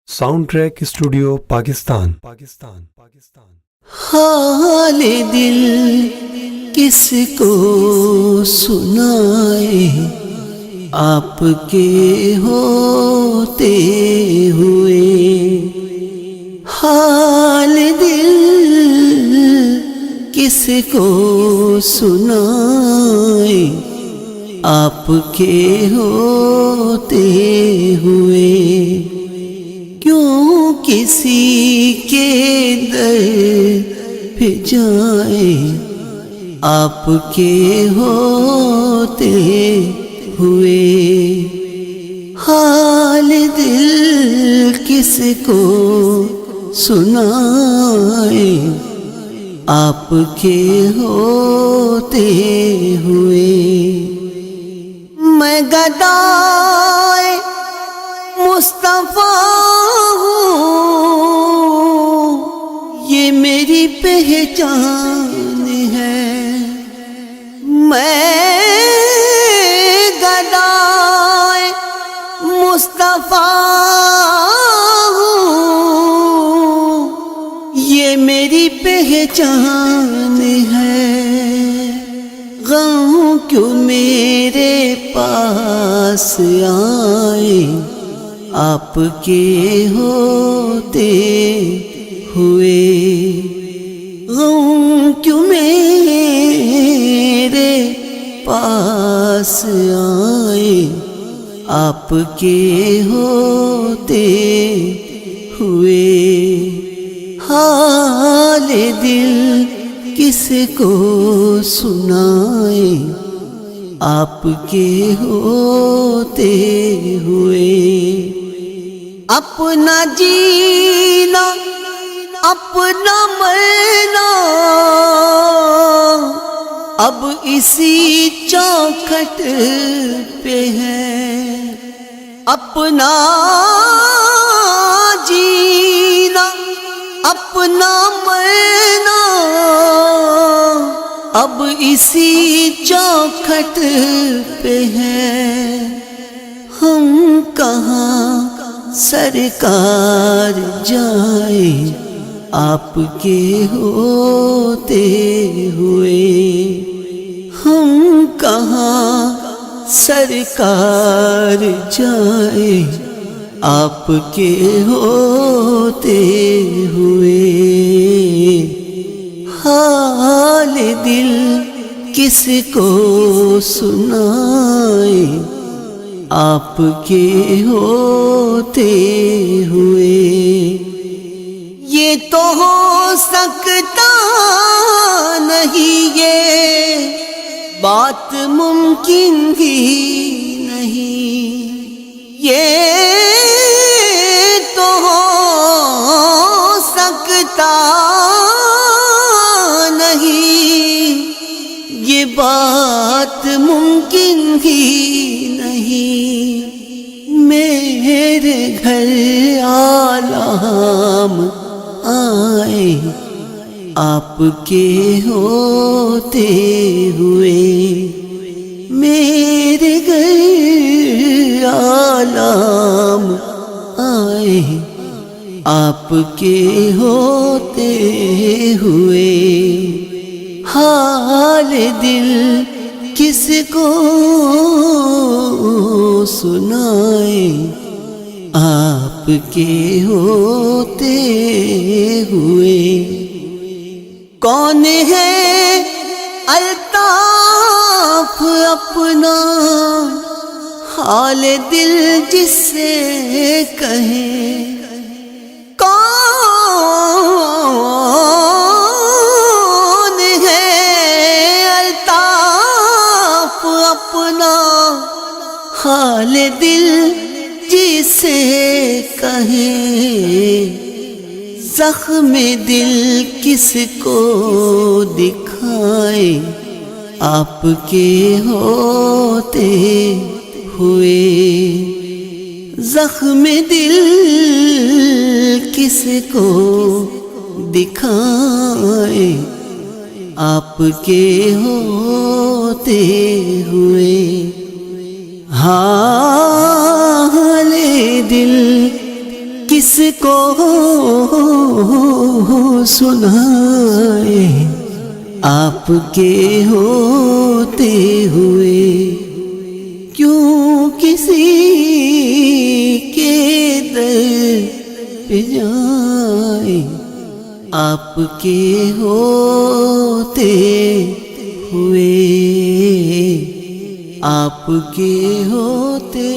Sound track studio Pakistan. حال دل کس کو سنائے آپ کے ہوتے ہوئے، حال دل کس کو سنائے آپ کے ہوتے ہوئے، کیوں کسی کے در پہ جائے آپ کے ہوتے ہوئے، حال دل کس کو سنائے آپ کے ہوتے ہوئے، میں گدائے مصطفیٰ ہوں، یہ میری پہچان ہے، میں گدائے مصطفیٰ ہوں، یہ میری پہچان ہے، غم کیوں میرے پاس آئے آپ کے ہوتے ہوئے، غم کیوں میرے پاس آئے آپ کے ہوتے ہوئے، حال دل کس کو سنائے آپ کے ہوتے ہوئے، اپنا جینا اپنا مرنا اب اسی چوکھٹ پہ ہے، اپنا جینا اپنا مرنا اب اسی چوکھٹ پہ ہے، ہم کہاں سرکار جائے آپ کے ہوتے ہوئے، ہم کہاں سرکار جائے آپ کے ہوتے ہوئے، حال دل کس کو سنائے آپ کے ہوتے ہوئے، یہ تو ہو سکتا نہیں، یہ بات ممکن ہی نہیں، یہ تو ہو سکتا نہیں، یہ بات ممکن ہی نہیں، میرے گھر عالم آئے آپ کے ہوتے ہوئے، میرے گھر عالم آئے آپ کے ہوتے ہوئے، حال دل کس کو سنائے آپ کے ہوتے ہوئے، کون ہے الطاف اپنا حال دل جس سے کہیں، کون ہے الطاف اپنا حال دل جسے کہیں، زخم دل کس کو دکھائے آپ کے ہوتے ہوئے، زخم دل کس کو دکھائے آپ کے ہوتے ہوئے، حال دل کس کو سنائے آپ کے ہوتے ہوئے، کیوں کسی کے در پہ جائے آپ کے ہوتے ہوئے، آپ کے ہوتے